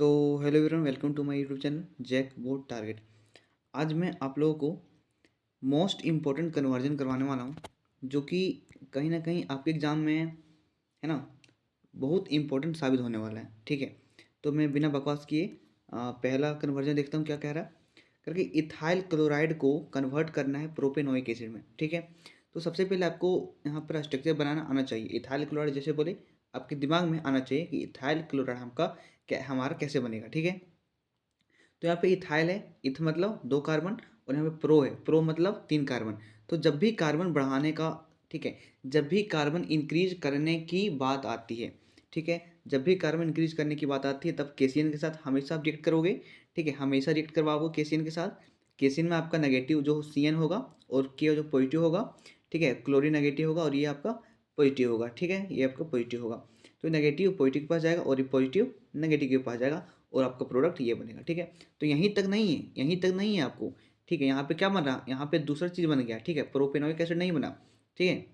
तो hello everyone, welcome to my YouTube channel JAC board target. आज मैं आप लोगों को मोस्ट इम्पोर्टेंट कन्वर्जन करवाने वाला हूँ, जो कि कहीं ना कहीं आपके एग्ज़ाम में है ना, बहुत इम्पोर्टेंट साबित होने वाला है। ठीक है, तो मैं बिना बकवास किए पहला कन्वर्जन देखता हूँ क्या कह रहा है। करके इथाइल क्लोराइड को कन्वर्ट करना है प्रोपेनोइक एसिड में। ठीक है, तो सबसे पहले आपको यहाँ पर स्ट्रक्चर बनाना आना चाहिए। इथाइल क्लोराइड जैसे बोले आपके दिमाग में आना चाहिए कि इथाइल क्लोराइड हमारा कैसे बनेगा। ठीक है, तो यहाँ पे इथाइल है, इथ मतलब 2 कार्बन, और यहाँ पे प्रो है, प्रो मतलब 3 कार्बन। तो जब भी कार्बन बढ़ाने का, ठीक है, जब भी कार्बन इंक्रीज करने की बात आती है, ठीक है, जब भी कार्बन इंक्रीज करने की बात आती है तब केसीएन के साथ हमेशा आप रिएक्ट करोगे। ठीक है, हमेशा रिएक्ट करवाओगे केसीएन के साथ। केसीएन में आपका नेगेटिव जो सी एन होगा और के जो पॉजिटिव होगा। ठीक है, क्लोरीन नेगेटिव होगा और ये आपका पॉजिटिव होगा। ठीक है, ये आपका पॉजिटिव होगा, तो नेगेटिव पॉजिटिव के पास जाएगा और ये पॉजिटिव नेगेटिव के पास जाएगा और आपका प्रोडक्ट ये बनेगा। ठीक है, तो यहीं तक नहीं है, यहीं तक नहीं है आपको। ठीक है, यहाँ पे क्या बन रहा, यहाँ पे दूसरा चीज़ बन गया। ठीक है, प्रोपेनोइक एसिड नहीं बना। ठीक है,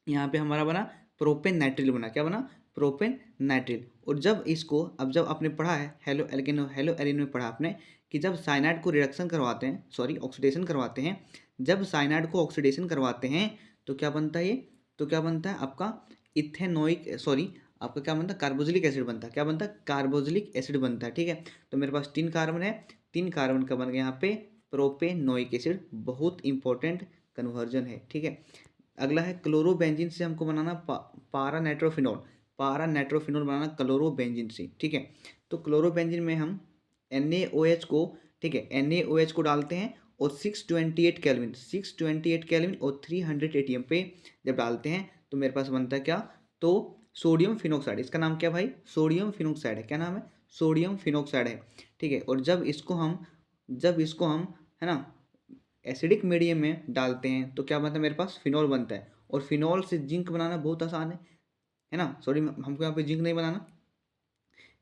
यहाँ पे हमारा बना प्रोपेन नाइट्रिल बना। क्या बना? Propane nitrile. और जब इसको, अब जब आपने पढ़ा है हेलो एल्केन हेलो एरिन में पढ़ा आपने कि जब साइनाइड को रिडक्शन करवाते हैं, सॉरी ऑक्सीडेशन करवाते हैं, जब साइनाइड को ऑक्सीडेशन करवाते हैं तो क्या बनता है ये, तो क्या बनता है आपका इथेनोइक, सॉरी आपका क्या बनता है, कार्बोजिलिक एसिड बनता है। क्या बनता है? कार्बोजिलिक एसिड बनता है। ठीक है, तो मेरे पास 3 कार्बन है, 3 कार्बन का बन गया यहाँ पे प्रोपेनोइक एसिड। बहुत इंपॉर्टेंट कन्वर्जन है। ठीक है, अगला है क्लोरोबेंजीन से हमको बनाना पारा नाइट्रोफिनॉल। पारा नाइट्रोफिनॉल बनाना क्लोरोबेंजीन से। ठीक है, तो क्लोरोबेंजीन में हम NaOH को, ठीक है, NaOH को डालते हैं और 628 केल्विन, 628 केल्विन और 300 एटीएम पे जब डालते हैं तो मेरे पास बनता है क्या, तो सोडियम फिनोक्साइड। इसका नाम क्या भाई? सोडियम फिनोक्साइड है। क्या नाम है? सोडियम फिनोक्साइड है। ठीक है, और जब इसको हम है ना एसिडिक मीडियम में डालते हैं तो क्या बनता है, मेरे पास फिनॉल बनता है। और फिनॉल से जिंक बनाना बहुत आसान है ना। सॉरी, हमको यहाँ पे जिंक नहीं बनाना,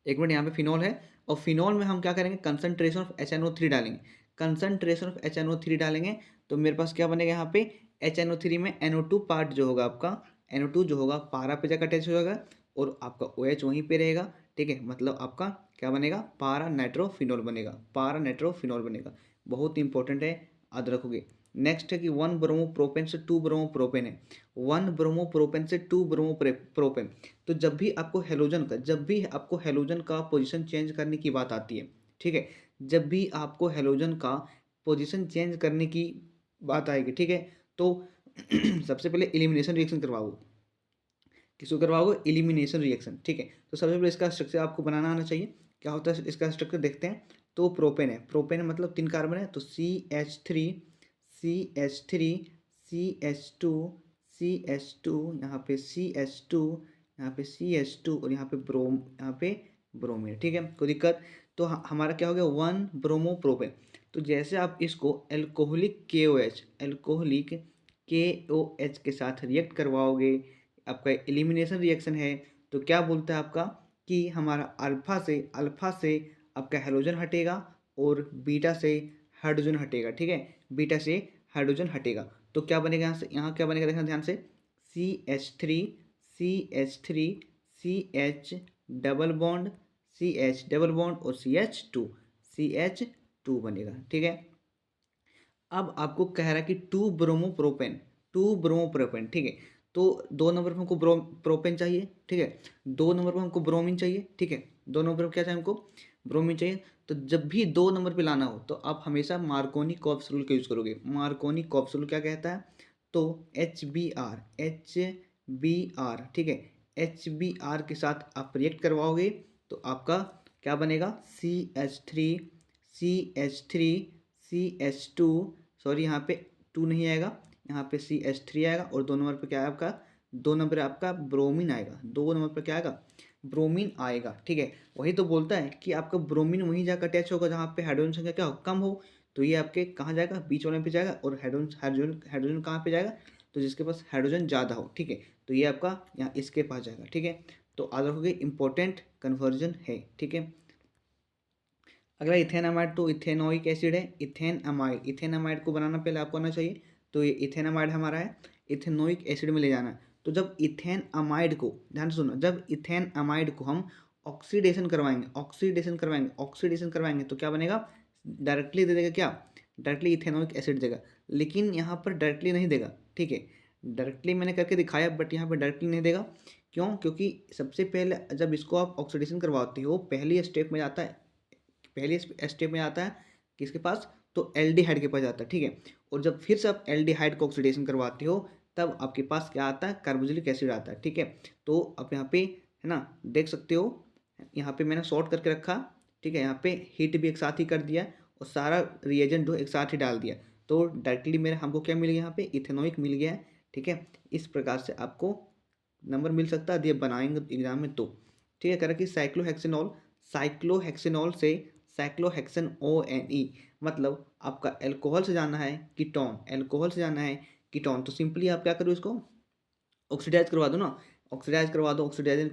एक मिनट। यहाँ पे फिनॉल है और फिनॉल में हम क्या करेंगे, कंसनट्रेशन ऑफ HNO3 डालेंगे। कंसनट्रेशन ऑफ HNO3 डालेंगे तो मेरे पास क्या बनेगा, यहाँ पे HNO3 में NO2 पार्ट जो होगा आपका, NO2 जो होगा पारा पे जाकर अटैच हो जाएगा और आपका OH वहीं पे रहेगा। ठीक है, मतलब आपका क्या बनेगा, पारा नाइट्रोफिनॉल बनेगा, पारा नाइट्रोफिनॉल बनेगा। बहुत इंपॉर्टेंट है, याद रखोगे। नेक्स्ट है कि 1 ब्रोमोप्रोपेन से 2 ब्रोमोप्रोपेन है, 1 ब्रोमोप्रोपेन से 2 ब्रोमोप्रोपेन। तो जब भी आपको हेलोजन का पोजीशन चेंज करने की बात आती है, ठीक है, जब भी आपको हेलोजन का पोजीशन चेंज करने की बात आएगी, ठीक है, तो सबसे पहले एलिमिनेशन रिएक्शन करवाओ। किसको करवाओगे? Elimination reaction. ठीक है, तो सबसे पहले इसका स्ट्रक्चर आपको बनाना आना चाहिए। क्या होता है इसका स्ट्रक्चर, देखते हैं। तो प्रोपेन है, प्रोपेन मतलब 3 कार्बन है, तो CH3, CH3, CH2, CH2, यहाँ पे CH2, यहाँ पे CH2 और यहाँ पे यहाँ पे ब्रोमीन। ठीक है, कोई दिक्कत? तो हमारा क्या हो गया, 1 ब्रोमोप्रोपेन। तो जैसे आप इसको एल्कोहलिक KOH, एल्कोहलिक KOH के साथ रिएक्ट करवाओगे, आपका एलिमिनेशन रिएक्शन है, तो क्या बोलता है आपका कि हमारा अल्फा से आपका हेलोजन हटेगा और बीटा से हाइड्रोजन हटेगा। ठीक है, बीटा से हाइड्रोजन हटेगा तो क्या बनेगा, यहाँ से यहाँ क्या बनेगा, देखना ध्यान से, CH3, CH3, CH double bond, CH double bond और CH2 बनेगा। ठीक है, अब आपको कह रहा है कि 2 ब्रोमोप्रोपेन, 2 ब्रोमोप्रोपेन। ठीक है, तो 2 नंबर पे हमको प्रोपेन चाहिए। ठीक है, 2 नंबर पे हमको ब्रोमीन चाहिए। ठीक है, 2 नंबर पे क्या चाहिए हमको, ब्रोमीन चाहिए। तो जब भी 2 नंबर पे लाना हो तो आप हमेशा मार्कोनी कोऑप्शनल का यूज़ करोगे। मार्कोनी कोऑप्शनल क्या कहता है, तो HBr, ठीक है, HBr के साथ आप रिएक्ट करवाओगे तो आपका क्या बनेगा, CH3, CH3, CH2, सॉरी यहाँ पे 2 नहीं आएगा, यहाँ पे CH3 आएगा और 2 नंबर पे क्या है आपका, 2 नंबर आपका ब्रोमीन आएगा। 2 नंबर पे क्या आएगा, ब्रोमीन आएगा। ठीक है, वही तो बोलता है कि आपका ब्रोमीन वहीं जाकर अटैच होगा जहाँ पे हाइड्रोजन संख्या क्या हो, कम हो। तो ये आपके कहाँ जाएगा, बीच वाले पे जाएगा। और हाइड्रोजन हाइड्रोजन हाइड्रोजन कहाँ पे जाएगा, तो जिसके पास हाइड्रोजन ज़्यादा हो। ठीक है, तो ये आपका यहाँ इसके पास जाएगा। ठीक है, तो याद रखोगे, इंपॉर्टेंट कन्वर्जन है। ठीक है, अगला इथेनामाइड, तो इथेनोइक एसिड है, इथेनामाइड। इथेनामाइड को बनाना पहले आपको आना चाहिए, तो ये इथेनामाइड हमारा है, इथेनोइक एसिड में ले जाना है। तो जब इथेन अमाइड को, ध्यान से सुनो, जब इथेन अमाइड को हम ऑक्सीडेशन करवाएंगे तो क्या बनेगा, डायरेक्टली दे देगा क्या, डायरेक्टली इथेनॉइक एसिड देगा। लेकिन यहाँ पर डायरेक्टली नहीं देगा, ठीक है, डायरेक्टली मैंने करके दिखाया बट यहाँ पर डायरेक्टली नहीं देगा। क्यों? क्योंकि सबसे पहले जब इसको आप ऑक्सीडेशन करवाते हो पहली स्टेप में जाता है, पहली स्टेप में आता है किसके पास, तो एल्डिहाइड के पास जाता है, ठीक है। और जब फिर से आप एल्डिहाइड को ऑक्सीडेशन करवाते हो तब आपके पास क्या आता है, कार्बोक्सिलिक एसिड आता है, ठीक है। तो आप यहाँ पे है ना देख सकते हो, यहाँ पे मैंने शॉर्ट करके रखा, ठीक है, यहाँ पे हीट भी एक साथ ही कर दिया और सारा रिएजेंट एक साथ ही डाल दिया, तो डायरेक्टली मेरे हमको क्या मिल गया, यहाँ पे इथेनॉइक मिल गया है, ठीक है। इस प्रकार से आपको नंबर मिल सकता है, यदि आप बनाएंगे एग्जाम में तो, ठीक है। कह रहा कि साइक्लोहेक्सेनॉल से साइक्लोहेक्सेन ONe, मतलब आपका एल्कोहल से जाना है कीटोन, एल्कोहल से जाना है कीटोन, तो सिंपली आप क्या करो, इसको ऑक्सीडाइज करवा दो ना, ऑक्सीडाइज करवा दो, ऑक्सीडाइजन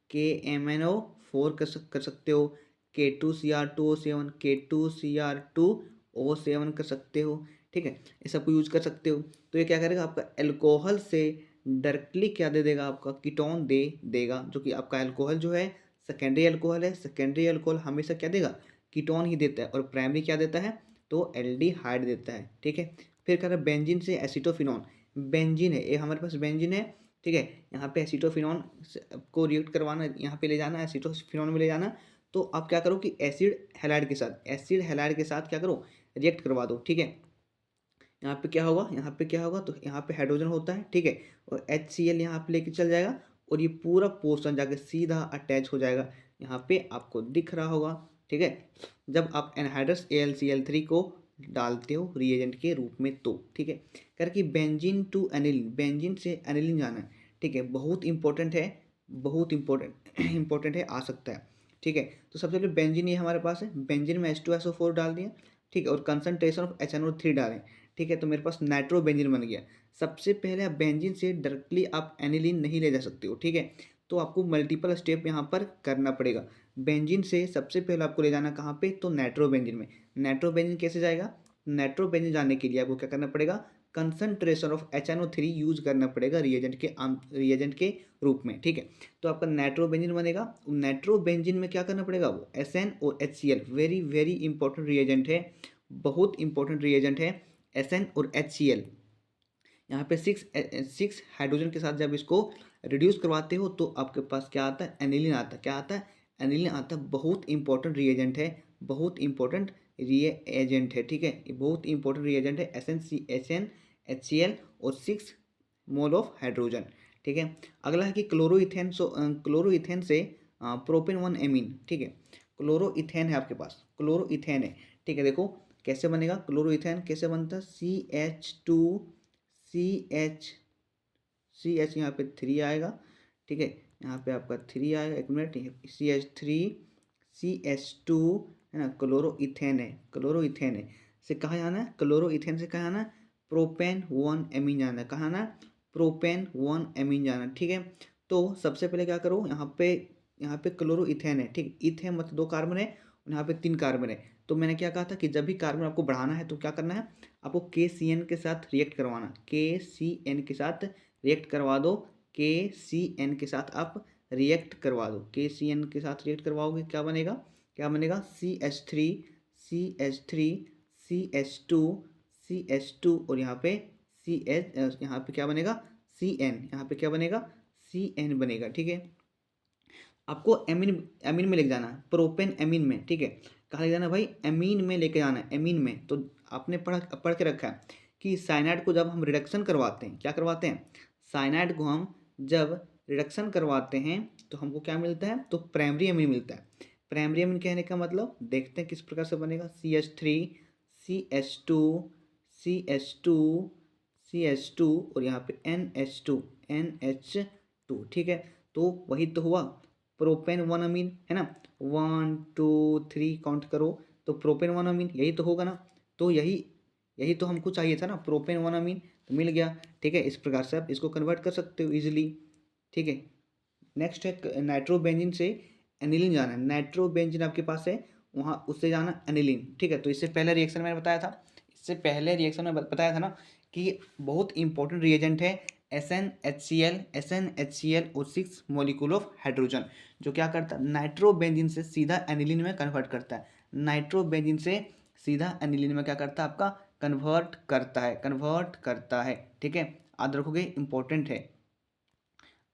KMNO4 कर सकते हो, K2Cr2O7 K2Cr2O7 कर सकते हो, ठीक है, ये सब को यूज कर सकते हो। तो ये क्या करेगा, आपका एल्कोहल से डायरेक्टली क्या दे देगा, आपका कीटोन दे देगा, जो कि आपका एल्कोहल जो है सेकेंडरी एल्कोहल है, सेकेंडरी एल्कोहल हमेशा क्या देगा, कीटोन ही देता है, और प्राइमरी क्या देता है, तो एल्डिहाइड देता है, ठीक है। फिर कह रहा है बेंजीन से एसीटोफिनॉन, बेंजीन है ये हमारे पास, बेंजीन है, ठीक है। यहाँ पे एसीटोफिनॉन को रिएक्ट करवाना, यहाँ पे ले जाना एसीटोफिनॉन में ले जाना, तो आप क्या करो कि एसिड हैलाइड के साथ क्या करो, रिएक्ट करवा दो, ठीक है। यहाँ पे क्या होगा, तो यहाँ पे हाइड्रोजन होता है, ठीक है, और HCl यहाँ पे लेके चल जाएगा और ये पूरा पोर्शन जाके सीधा अटैच हो जाएगा, यहाँ पे आपको दिख रहा होगा, ठीक है, जब आप एनहाइड्रस AlCl3 को डालते हो रिएजेंट के रूप में, तो ठीक है। कर कि बेंजीन टू एनिलीन, बेंजीन से एनिलीन जाना है, ठीक है, बहुत इंपॉर्टेंट है, बहुत इंपॉर्टेंट है, आ सकता है, ठीक है। तो सबसे पहले बेंजीन ये हमारे पास है, बेंजीन में H2SO4 डाल दिया, ठीक है, और कंसनट्रेशन ऑफ HNO3 डालें, ठीक है, तो मेरे पास नाइट्रोबेंजीन बन गया। सबसे पहले आप बेंजीन से डायरेक्टली आप एनिलीन नहीं ले जा सकते हो, ठीक है, तो आपको मल्टीपल स्टेप यहाँ पर करना पड़ेगा। बेंजीन से सबसे पहले आपको ले जाना कहाँ पे, तो नाइट्रोबेंजीन में। नाइट्रोबेंजीन कैसे जाएगा, नाइट्रोबेंजीन जाने के लिए आपको क्या करना पड़ेगा, कंसनट्रेशन ऑफ HNO3 यूज करना पड़ेगा रिएजेंट के रूप में, ठीक है। तो आपका नाइट्रोबेंजीन बनेगा, नाइट्रोबेंजीन में क्या करना पड़ेगा, वो SN और HCl, very very important reagent है, बहुत इंपॉर्टेंट रिएजेंट है SN और HCl। यहाँ पे सिक्स हाइड्रोजन के साथ जब इसको रिड्यूस करवाते हो तो आपके पास क्या आता है, एनिलीन आता है, क्या आता है, एनिलीन आता है, बहुत इंपॉर्टेंट रिएजेंट है, बहुत इंपॉर्टेंट रिएजेंट है, ठीक है, ये बहुत इंपॉर्टेंट रिएजेंट है, SN HCl और 6 मोल ऑफ हाइड्रोजन, ठीक है। अगला है कि क्लोरोइथेन से प्रोपेन 1 एमीन, ठीक है, क्लोरोइथेन है आपके पास, क्लोरोइथेन है, ठीक है। देखो कैसे बनेगा, क्लोरोइथेन कैसे बनता है, CH यहाँ पे 3 आएगा, ठीक है, यहाँ पे आपका 3 आएगा, एक मिनट, CH3 है ना, क्लोरोइथेन है से कहाँ जाना है, क्लोरोइथेन से कहाँ जाना है, प्रोपेन 1 एमीन जाना है, कहाँ आना है, प्रोपेन 1 एमीन जाना है, ठीक है। तो सबसे पहले क्या करो, यहाँ पे क्लोरोइथेन है, ठीक, इथेन मतलब 2 कार्बन है और यहाँ पे 3 कार्बन है। तो मैंने क्या कहा था कि जब भी कार्बन आपको बढ़ाना है तो क्या करना है, आपको KCN के साथ रिएक्ट करवाना, KCN के साथ रिएक्ट करवा दो, KCN के साथ आप रिएक्ट करवा दो, KCN के साथ रिएक्ट करवाओगे क्या बनेगा, CH2 और यहाँ पे यहाँ पे क्या बनेगा, यहाँ पे क्या बनेगा, CN बनेगा, ठीक है। आपको एमीन में लेके जाना है, प्रोपेन एमीन में, ठीक है, कहाँ ले जाना भाई, एमीन में लेके जाना है, एमीन में। तो आपने पढ़ के रखा है कि साइनाइड को जब हम रिडक्शन करवाते हैं, क्या करवाते हैं, साइनाइड को हम जब रिडक्शन करवाते हैं तो हमको क्या मिलता है, तो प्राइमरी एमीन मिलता है। प्राइमरी एमीन कहने का मतलब देखते हैं किस प्रकार से बनेगा, CH3 और यहाँ पे NH2, ठीक है। तो वही तो हुआ, प्रोपेन 1 अमीन है ना, 1 2 3 काउंट करो, तो प्रोपेन 1 अमीन यही तो होगा ना, तो यही तो हमको चाहिए था ना, प्रोपेन 1 अमीन, तो मिल गया, ठीक है। इस प्रकार से आप इसको कन्वर्ट कर सकते हो इजीली, ठीक है। नेक्स्ट है नाइट्रोबेंजीन से एनिलीन जाना है, नाइट्रोबेंजीन आपके पास है, वहाँ उससे जाना एनिलीन, ठीक है। तो इससे पहले रिएक्शन मैंने बताया था, इससे पहले रिएक्शन में बताया था ना कि बहुत इंपॉर्टेंट रिएजेंट है SnHCl और 6 मॉलिक्यूल ऑफ हाइड्रोजन, जो क्या करता है, नाइट्रोबेंजीन से सीधा एनिलीन में कन्वर्ट करता है। नाइट्रोबेंजीन से सीधा एनिलीन में क्या करता है, आपका कन्वर्ट करता है। ठीक है, याद रखोगे, इंपॉर्टेंट है।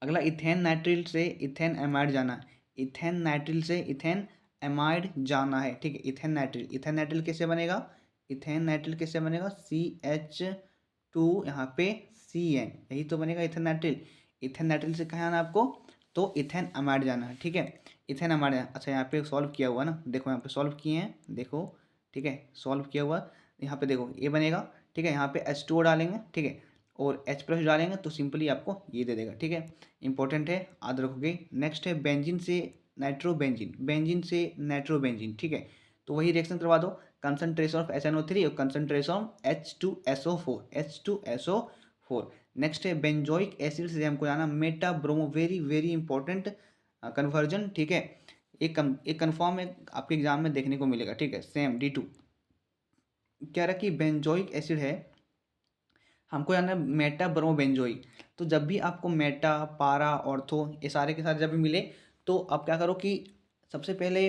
अगला इथेन नाइट्रिल से इथेन एमाइड जाना है। इथेन नाइट्रिल से इथेन एमाइड जाना है। ठीक है, इथेन नाइट्रिल कैसे बनेगा, इथेन नाइट्रिल कैसे बनेगा, CH2 यहाँ पे CN, यही तो बनेगा इथेन नाइट्रिल। इथेन नाइट्रिल से कहाँ आना है आपको, तो इथेन एमाइड जाना है। ठीक है, इथेन एमाइड। अच्छा, यहाँ पे सॉल्व किया हुआ ना, देखो यहाँ पे सॉल्व किए हैं, देखो। ठीक है, सॉल्व किया हुआ, यहाँ पे देखो ये बनेगा। ठीक है, यहाँ पे H2O डालेंगे। ठीक है, और H+ डालेंगे तो सिंपली आपको ये दे देगा। ठीक है, इंपॉर्टेंट है, याद रखोगे। नेक्स्ट है बेंजीन से नाइट्रोबेंजीन, बेंजीन से नाइट्रोबेंजीन। ठीक है, तो वही रिएक्शन करवा दो, कंसंट्रेशन ऑफ HNO3 और कंसंट्रेशन ऑफ H2SO4। नेक्स्ट है बेंजोइक एसिड से हमको जाना Meta bromo, very very important conversion. ठीक है, एक कन्फर्म है, आपके एग्जाम में देखने को मिलेगा। ठीक है, सेम D2 क्या रहा कि बेंजोइक एसिड है, हमको जाना मेटा ब्रोमोबेंजोइक। तो जब भी आपको मेटा, पारा, ऑर्थो ये सारे के साथ जब भी मिले, तो आप क्या करो कि सबसे पहले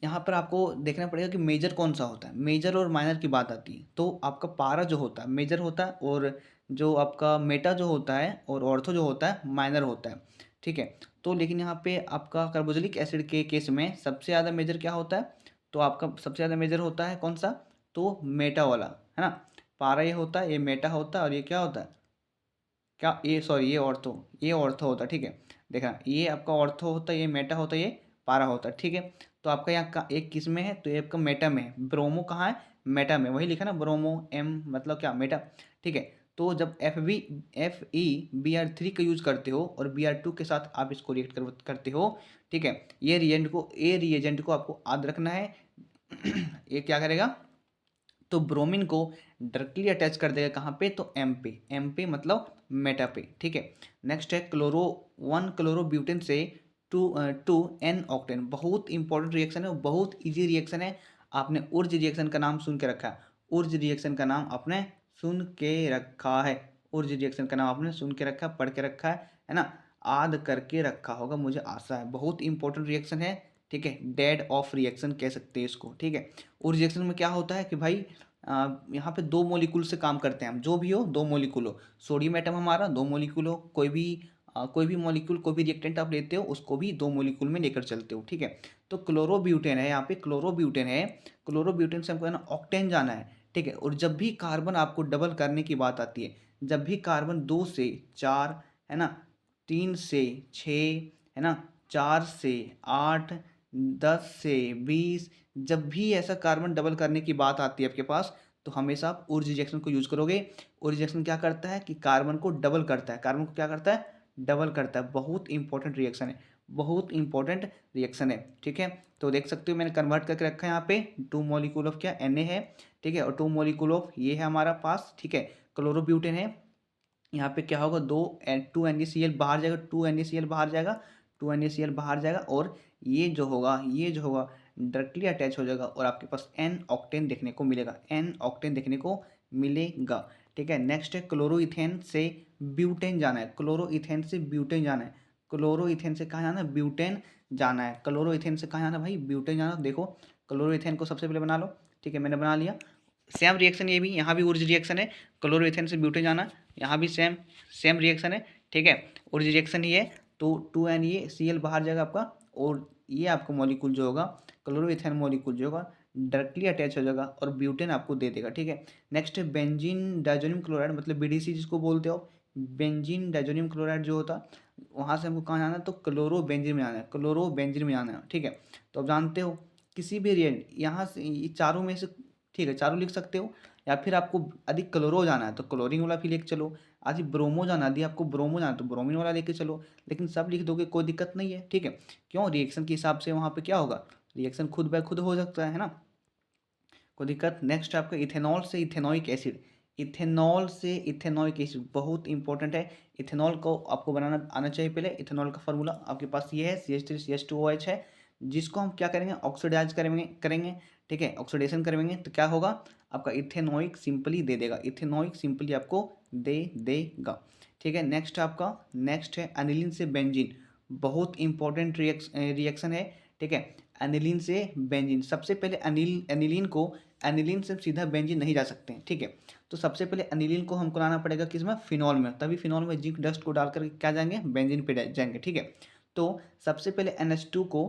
यहाँ पर आपको देखना पड़ेगा कि मेजर कौन सा होता है। मेजर और माइनर की बात आती है, तो आपका पारा जो होता है मेजर होता है, और जो आपका मेटा जो होता है और ऑर्थो जो होता है माइनर होता है। ठीक है, तो लेकिन यहाँ पे आपका कार्बोक्सिलिक एसिड के केस में सबसे ज़्यादा मेजर क्या होता है, तो आपका सबसे ज़्यादा मेजर होता है कौन सा, तो मेटा वाला, है ना। पारा ये होता है, ये मेटा होता है, और ये क्या होता है, क्या ये, सॉरी, ये ऑर्थो होता है। ठीक है, देखा, ये आपका ऑर्थो होता है, ये मेटा होता है, ये पारा होता है। ठीक है, तो आपका यहाँ का एक किस में है, तो ये आपका मेटा में है। ब्रोमो कहाँ है, मेटा में, वही लिखा ना, ब्रोमो M मतलब क्या, मेटा। ठीक है, तो जब FeBr3 का यूज करते हो और Br2 के साथ आप इसको रिएक्ट करते हो। ठीक है, ये रिएजेंट को आपको याद रखना है। ये क्या करेगा, तो ब्रोमीन को डायरेक्टली अटैच कर देगा कहाँ पे, तो M पे मतलब मेटा पे। ठीक है, नेक्स्ट है क्लोरोब्यूटेन से टू एन ऑक्टेन, बहुत इंपॉर्टेंट रिएक्शन है, बहुत इजी रिएक्शन है। आपने उर्ज रिएक्शन का नाम सुन के रखा है, उर्ज रिएक्शन का नाम आपने सुन के रखा है, उर्ज रिएक्शन का नाम आपने सुन के रखा है, पढ़ के रखा है ना, याद करके रखा होगा, मुझे आशा है। बहुत इंपॉर्टेंट रिएक्शन है। ठीक है, डेड ऑफ रिएक्शन कह सकते हैं इसको। ठीक है, उस रिएक्शन में क्या होता है कि भाई यहाँ पे दो मोलिकुल से काम करते हैं हम, जो भी हो, दो मोलिकुल हो, सोडियम एटम हमारा दो मोलिकुल हो, कोई भी मोलिकुल, कोई भी रिएक्टेंट आप लेते हो उसको भी दो मोलिकुल में लेकर चलते हो। ठीक है, तो क्लोरोब्यूटेन है, यहाँ पे क्लोरोब्यूटेन है, क्लोरोब्यूटेन से हमको है ना ऑक्टेन जाना है। ठीक है, और जब भी कार्बन आपको डबल करने की बात आती है, जब भी कार्बन 2 से 4, है ना, 3 से 6, है ना, 4 से 8, 10 से 20, जब भी ऐसा कार्बन डबल करने की बात आती है आपके पास, तो हमेशा आप उर्ज रिएक्शन को यूज करोगे। उर्ज रिएक्शन क्या करता है कि कार्बन को डबल करता है, कार्बन को क्या करता है, डबल करता है। बहुत इंपॉर्टेंट रिएक्शन है, बहुत इंपॉर्टेंट रिएक्शन है। ठीक है, तो देख सकते हो मैंने कन्वर्ट करके रखा है यहाँ पे, 2 मॉलिक्यूल ऑफ क्या, Na है। ठीक है, और 2 मॉलिक्यूल ऑफ ये है हमारा पास। ठीक है, क्लोरोब्यूटेन है। यहाँ पे क्या होगा, 2 NaCl बाहर जाएगा, 2 NaCl बाहर जाएगा, 2 NaCl बाहर जाएगा, और ये जो होगा डायरेक्टली अटैच हो जाएगा, और आपके पास N ऑक्टेन देखने को मिलेगा, N ऑक्टेन देखने को मिलेगा। ठीक है, नेक्स्ट है क्लोरोइथेन से ब्यूटेन जाना है, क्लोरोइथेन से ब्यूटेन जाना है, क्लोरोइथेन से कहाँ जाना है, ब्यूटेन जाना है, क्लोरोइथेन से कहाँ जाना है भाई, ब्यूटेन जाना है। देखो, क्लोरोइथेन को सबसे पहले बना लो। ठीक है, मैंने बना लिया। सेम रिएक्शन ये भी, यहाँ भी उर्ज रिएक्शन है, क्लोरोइथेन से ब्यूटेन जाना है, यहाँ भी सेम सेम रिएक्शन है। ठीक है, उर्ज रिएक्शन ही है, तो 2NaCl बाहर जाएगा आपका, और ये आपका मॉलिक्यूल जो होगा, क्लोरोइथेन मॉलिक्यूल जो होगा, डायरेक्टली अटैच हो जाएगा और ब्यूटेन आपको दे देगा। ठीक है, नेक्स्ट है बेंजीन डाइजोनियम क्लोराइड, मतलब BDC जिसको बोलते हो, बेंजीन डाइजोनियम क्लोराइड जो होता, वहाँ से हमको कहाँ जाना है, तो क्लोरोबेंजीन में जाना है, क्लोरोबेंजीन में जाना है। ठीक है, तो आप जानते हो किसी भी रिएक्ट यहाँ से ये चारों में से, ठीक है, चारों लिख सकते हो, या फिर आपको अधिक क्लोरो जाना है तो क्लोरीन वाला फिर लेके चलो, आदि ब्रोमो जाना, यदि आपको ब्रोमो जाना है तो ब्रोमीन वाला लेके चलो, लेकिन सब लिख दोगे कोई दिक्कत नहीं है। ठीक है, क्यों, रिएक्शन के हिसाब से वहाँ पे क्या होगा, रिएक्शन खुद ब खुद हो सकता है ना, कोई दिक्कत। नेक्स्ट आपका इथेनॉल से इथेनॉइक एसिड, इथेनॉल से इथेनॉइक एसिड बहुत इंपॉर्टेंट है। इथेनॉल को आपको बनाना आना चाहिए। पहले इथेनॉल का फार्मूला आपके पास ये है, CH3CH2OH है, जिसको हम क्या करेंगे, ऑक्सीडाइज करेंगे। ठीक है, ऑक्सीडेशन करेंगे तो क्या होगा, आपका इथेनॉइक सिंपली दे देगा, इथेनॉइक सिंपली आपको दे देगा। ठीक है। नेक्स्ट है एनिलीन से बेंजीन, बहुत इंपॉर्टेंट रिएक्शन है, ठीक है। एनिलीन से बेंजीन, सबसे पहले एनिलीन से सीधा बेंजीन नहीं जा सकते हैं, ठीक है। तो सबसे पहले एनिलीन को हमको लाना पड़ेगा किसमें, फिनॉल में, तभी फिनॉल में जिंक डस्ट को डालकर क्या जाएंगे, बेंजीन पे जाएंगे, ठीक है। तो सबसे पहले NH2 को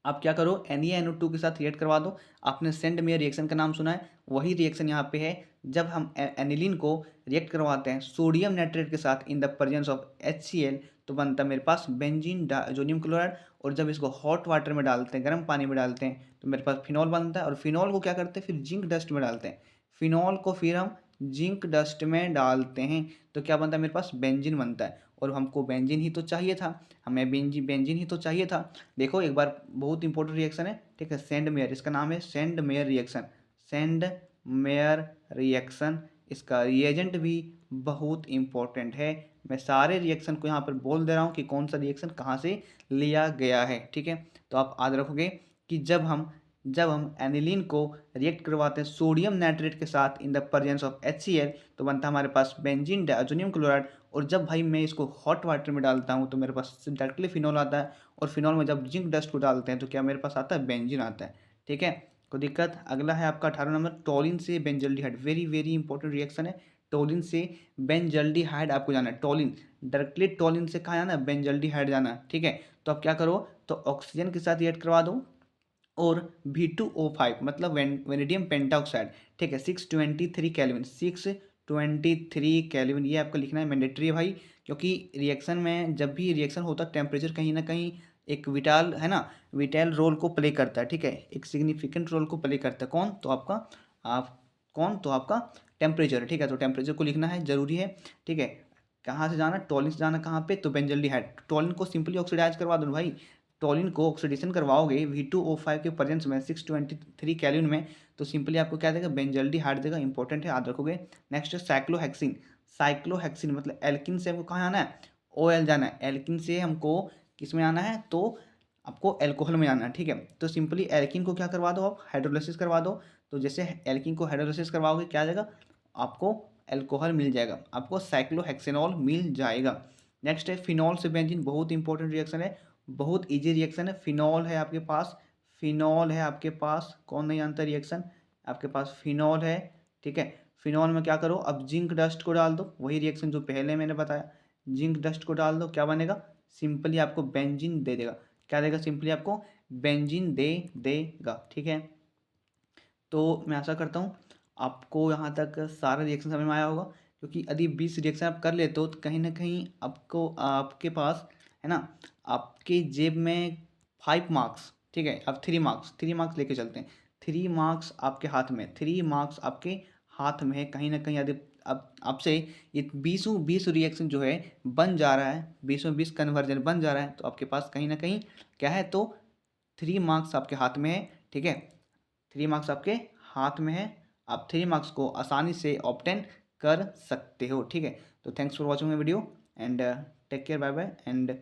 आप क्या करो, NeNO2 के साथ रिएक्ट करवा दो। आपने सेंड मेयर रिएक्शन का नाम सुना है, वही रिएक्शन यहाँ पे है। जब हम एनिलीन को रिएक्ट करवाते हैं सोडियम नाइट्रेट के साथ in the presence of HCl, तो बनता है मेरे पास बेंजीन डायजोनियम क्लोराइड। और जब इसको हॉट वाटर में डालते हैं, गर्म पानी में डालते हैं, तो मेरे पास फिनॉल बनता है। और फिनॉल को क्या करते हैं, फिर जिंक डस्ट में डालते हैं। फिनॉल को फिर हम जिंक डस्ट में डालते हैं, तो क्या बनता है, मेरे पास बेंजीन बनता है। और हमको बेंजीन ही तो चाहिए था, हमें बेंजीन ही तो चाहिए था। देखो एक बार, बहुत इंपॉर्टेंट रिएक्शन है, ठीक है। सेंड मेयर, इसका नाम है send mayor reaction, send mayor reaction. इसका रिएजेंट भी बहुत इंपॉर्टेंट है। मैं सारे रिएक्शन को यहाँ पर बोल दे रहा हूँ कि कौन सा रिएक्शन कहाँ से लिया गया है, ठीक है। तो आप याद रखोगे कि जब हम एनिलीन को रिएक्ट करवाते हैं सोडियम नाइट्रेट के साथ in the presence of HCl, तो बनता है हमारे पास बेंजीन डायजोनियम क्लोराइड। और जब भाई मैं इसको हॉट वाटर में डालता हूँ, तो मेरे पास डायरेक्टली फिनॉल आता है। और फिनॉल में जब जिंक डस्ट को डालते हैं, तो क्या मेरे पास आता है, बेंजीन आता है, ठीक है। कोई दिक्कत। अगला है आपका 18 नंबर, टोलिन से benzaldehyde, very very important reaction है। टोलिन से बेंजल्डिहाइड आपको जाना है, टोलिन डायरेक्टली टोलिन से कहाँ जाना है, बेंजल्डिहाइड जाना है, ठीक है। तो आप क्या करो, तो ऑक्सीजन के साथ रिएक्ट करवा दो, और V2O5 मतलब वेनेडियम पेंटाऑक्साइड, ठीक है, 623 केल्विन, 623 केल्विन, ये आपको लिखना है, मैंडेटरी है भाई। क्योंकि रिएक्शन में जब भी रिएक्शन होता है, टेम्परेचर कहीं ना कहीं एक विटाल है ना, विटाल रोल को प्ले करता है, ठीक है, एक सिग्निफिकेंट रोल को प्ले करता है। कौन तो आपका टेम्परेचर, ठीक है। तो टेम्परेचर को लिखना है, जरूरी है, ठीक है। कहाँ से जाना, टोलिन से जाना, कहाँ पे, तो बेंजल्डिहाइड। टोलिन को सिंपली ऑक्सीडाइज करवा दो भाई, टोलिन को ऑक्सीडेशन करवाओगे V2O5 के प्रेजेंस में 623 कैलोरी में, तो सिंपली आपको क्या देगा, बेंजल्डिहाइड देगा। इंपॉर्टेंट है, याद रखोगे। नेक्स्ट है साइक्लोहेक्सिन, साइक्लोहेक्सिन मतलब एल्किन से हमको कहाँ आना है, OL जाना है। एल्किन से हमको किस में आना है, तो आपको एल्कोहल में आना है, ठीक है। तो सिंपली एल्किन को क्या करवा दो, आप हाइड्रोलाइसिस करवा दो। तो जैसे एल्किन को हाइड्रोलाइसिस करवाओगे, क्या आ जाएगा, आपको एल्कोहल मिल जाएगा, आपको साइक्लोहेक्सेनॉल मिल जाएगा। नेक्स्ट है फिनॉल से बेंजीन, बहुत इंपॉर्टेंट रिएक्शन है, बहुत इजी रिएक्शन है। फिनॉल है आपके पास, फिनॉल है आपके पास, कौन नहीं जानता रिएक्शन, आपके पास फिनॉल है, ठीक है। फिनॉल में क्या करो, अब जिंक डस्ट को डाल दो, वही रिएक्शन जो पहले मैंने बताया, जिंक डस्ट को डाल दो, क्या बनेगा, सिंपली आपको बेंजीन दे देगा। क्या देगा, सिंपली आपको बेंजीन दे देगा, ठीक है। तो मैं आशा करता हूँ आपको यहाँ तक सारा रिएक्शन समझ में आया होगा। क्योंकि यदि 20 रिएक्शन आप कर लेते हो, तो कहीं ना कहीं आपको आपके पास है ना, आपके जेब में 5 मार्क्स, ठीक है, अब 3 मार्क्स लेके चलते हैं। 3 मार्क्स आपके हाथ में, 3 मार्क्स आपके हाथ में है। कहीं ना कहीं यदि अब आपसे ये 20 रिएक्शन जो है बन जा रहा है, 20 कन्वर्जन बन जा रहा है, तो आपके पास कहीं ना कहीं क्या है, तो 3 मार्क्स आपके हाथ में है, ठीक है। 3 मार्क्स आपके हाथ में है, आप 3 मार्क्स को आसानी से ऑब्टेन कर सकते हो, ठीक है। तो thanks for watching my video and take care, bye bye and